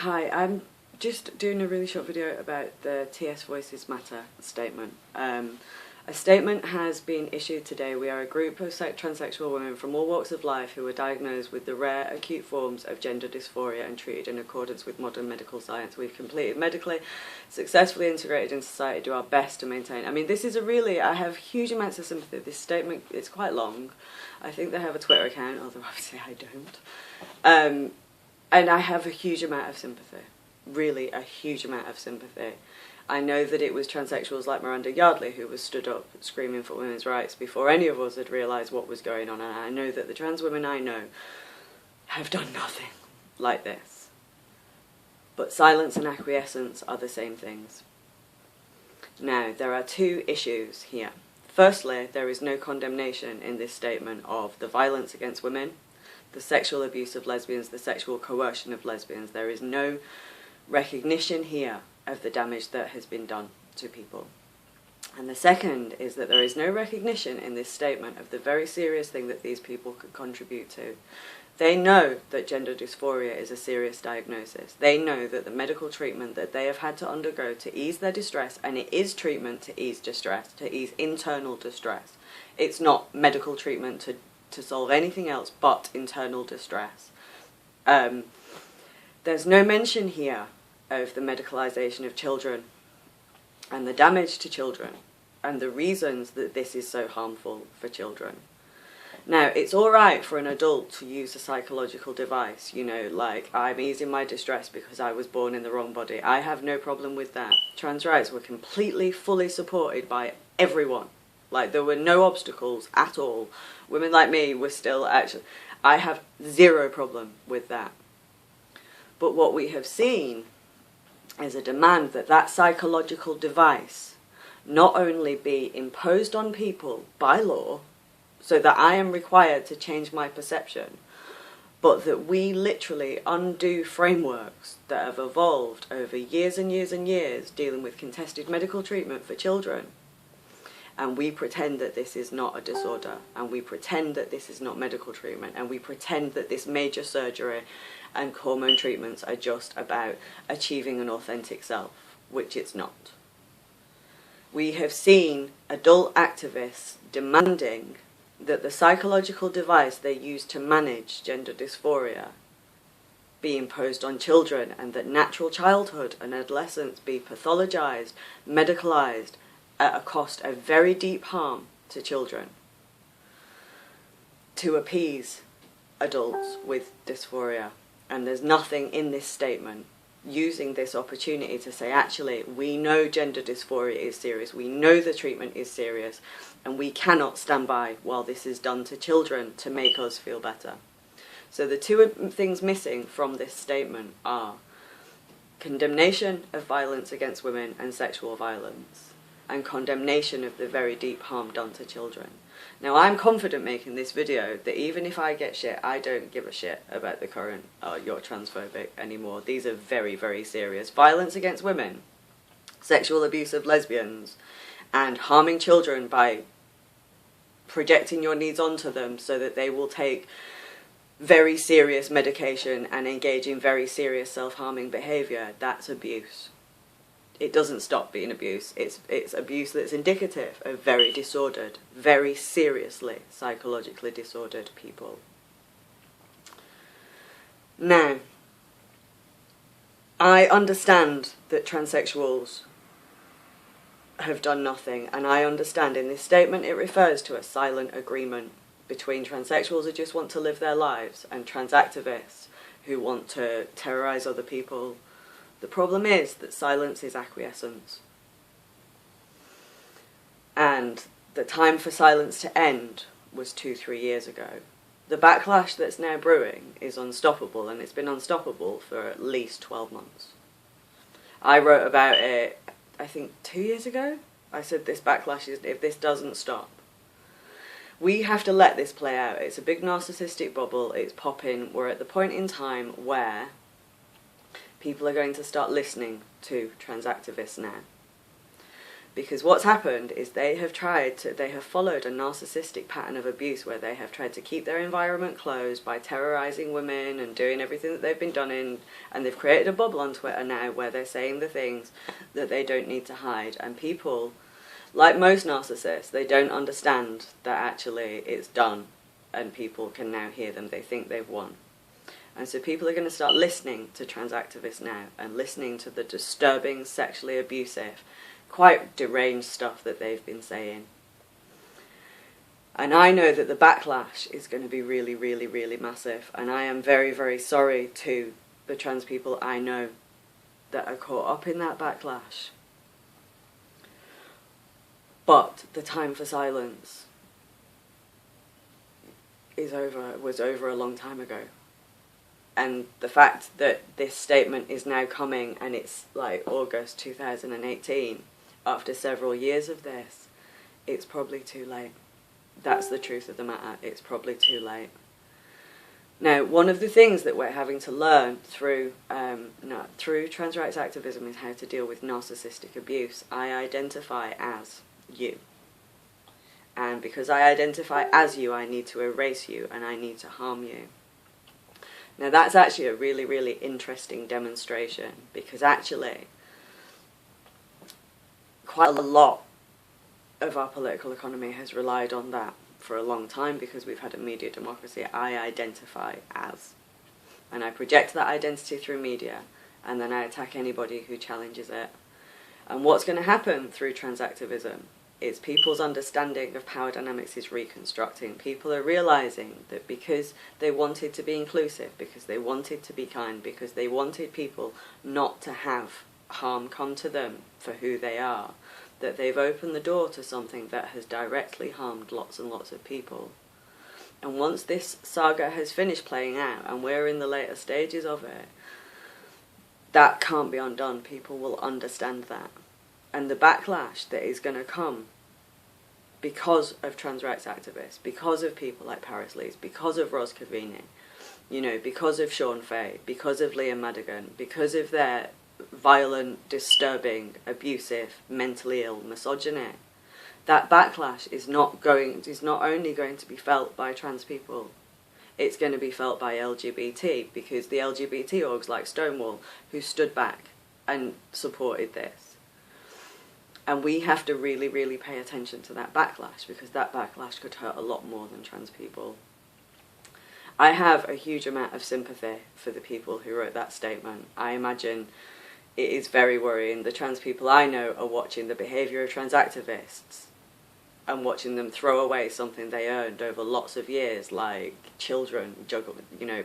Hi, I'm just doing a really short video about the TS Voices Matter statement. A statement has been issued today. We are a group of transsexual women from all walks of life who were diagnosed with the rare acute forms of gender dysphoria and treated in accordance with modern medical science. We've completed medically, successfully integrated in society, do our best to maintain. I mean, this is I have huge amounts of sympathy. This statement, it's quite long. I think they have a Twitter account, although obviously I don't. And I have a huge amount of sympathy. Really a huge amount of sympathy. I know that it was transsexuals like Miranda Yardley who was stood up screaming for women's rights before any of us had realised what was going on, and I know that the trans women I know have done nothing like this. But silence and acquiescence are the same things. Now, there are two issues here. Firstly, there is no condemnation in this statement of the violence against women, the sexual abuse of lesbians, the sexual coercion of lesbians. There is no recognition here of the damage that has been done to people. And the second is that there is no recognition in this statement of the very serious thing that these people could contribute to. They know that gender dysphoria is a serious diagnosis. They know that the medical treatment that they have had to undergo to ease their distress, and it is treatment to ease distress, to ease internal distress. It's not medical treatment to solve anything else but internal distress. There's no mention here of the medicalisation of children and the damage to children and the reasons that this is so harmful for children. Now, it's all right for an adult to use a psychological device, you know, like, I'm easing my distress because I was born in the wrong body. I have no problem with that. Trans rights were completely, fully supported by everyone. Like, there were no obstacles at all. Women like me were still actually... I have zero problem with that. But what we have seen is a demand that that psychological device not only be imposed on people by law, so that I am required to change my perception, but that we literally undo frameworks that have evolved over years and years and years dealing with contested medical treatment for children. And we pretend that this is not a disorder, and we pretend that this is not medical treatment, and we pretend that this major surgery and hormone treatments are just about achieving an authentic self, which it's not. We have seen adult activists demanding that the psychological device they use to manage gender dysphoria be imposed on children, and that natural childhood and adolescence be pathologized, medicalized, at a cost of very deep harm to children, to appease adults with dysphoria. And there's nothing in this statement using this opportunity to say, actually, we know gender dysphoria is serious, we know the treatment is serious, and we cannot stand by while this is done to children to make us feel better. So the two things missing from this statement are condemnation of violence against women and sexual violence, and condemnation of the very deep harm done to children. Now, I'm confident making this video that even if I get shit, I don't give a shit about the current, you're transphobic anymore. These are very, very serious. Violence against women, sexual abuse of lesbians, and harming children by projecting your needs onto them so that they will take very serious medication and engage in very serious self-harming behaviour, that's abuse. It doesn't stop being abuse. It's abuse that's indicative of very disordered, very seriously psychologically disordered people. Now, I understand that transsexuals have done nothing, and I understand in this statement it refers to a silent agreement between transsexuals who just want to live their lives and trans activists who want to terrorise other people. The problem is that silence is acquiescence. And the time for silence to end was 2-3 years ago. The backlash that's now brewing is unstoppable, and it's been unstoppable for at least 12 months. I wrote about it, I think 2 years ago. I said this backlash is, if this doesn't stop, we have to let this play out. It's a big narcissistic bubble, it's popping. We're at the point in time where people are going to start listening to trans activists now. Because what's happened is they have followed a narcissistic pattern of abuse where they have tried to keep their environment closed by terrorising women and doing everything that they've been done and they've created a bubble on Twitter now where they're saying the things that they don't need to hide. And people, like most narcissists, they don't understand that actually it's done and people can now hear them. They think they've won. And so people are going to start listening to trans activists now and listening to the disturbing, sexually abusive, quite deranged stuff that they've been saying. And I know that the backlash is going to be really, really, really massive. And I am very, very sorry to the trans people I know that are caught up in that backlash. But the time for silence was over a long time ago. And the fact that this statement is now coming, and it's like August 2018, after several years of this, it's probably too late. That's the truth of the matter. It's probably too late. Now, one of the things that we're having to learn through trans rights activism is how to deal with narcissistic abuse. I identify as you. And because I identify as you, I need to erase you and I need to harm you. Now, that's actually a really, really interesting demonstration, because actually quite a lot of our political economy has relied on that for a long time because we've had a media democracy. I identify as. And I project that identity through media, and then I attack anybody who challenges it. And what's going to happen through trans activism is people's understanding of power dynamics is reconstructing. People are realising that because they wanted to be inclusive, because they wanted to be kind, because they wanted people not to have harm come to them for who they are, that they've opened the door to something that has directly harmed lots and lots of people. And once this saga has finished playing out, and we're in the later stages of it, that can't be undone. People will understand that. And the backlash that is going to come because of trans rights activists, because of people like Paris Lees, because of Ros Cavini, because of Sean Fay, because of Liam Madigan, because of their violent, disturbing, abusive, mentally ill misogyny, that backlash is not only going to be felt by trans people, it's going to be felt by LGBT, because the LGBT orgs like Stonewall, who stood back and supported this. And we have to really, really pay attention to that backlash, because that backlash could hurt a lot more than trans people. I have a huge amount of sympathy for the people who wrote that statement. I imagine it is very worrying. The trans people I know are watching the behaviour of trans activists and watching them throw away something they earned over lots of years, like children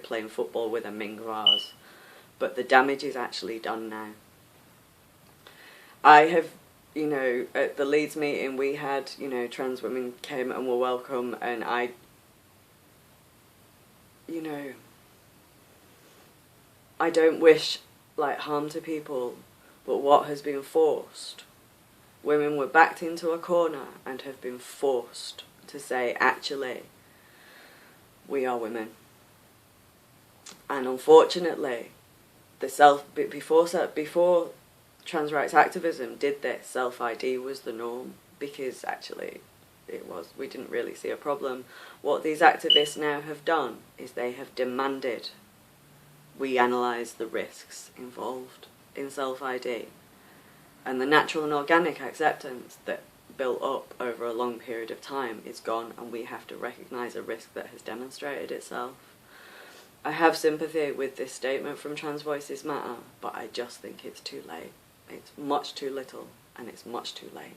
playing football with a Ming vase. But the damage is actually done now. I have, at the Leeds meeting we had, trans women came and were welcome, and I don't wish harm to people, but what has been forced, women were backed into a corner and have been forced to say, actually, we are women. And unfortunately, before trans rights activism did this, self-ID was the norm, because actually we didn't really see a problem. What these activists now have done is they have demanded we analyse the risks involved in self-ID, and the natural and organic acceptance that built up over a long period of time is gone, and we have to recognise a risk that has demonstrated itself. I have sympathy with this statement from Trans Voices Matter, but I just think it's too late. It's much too little, and it's much too late.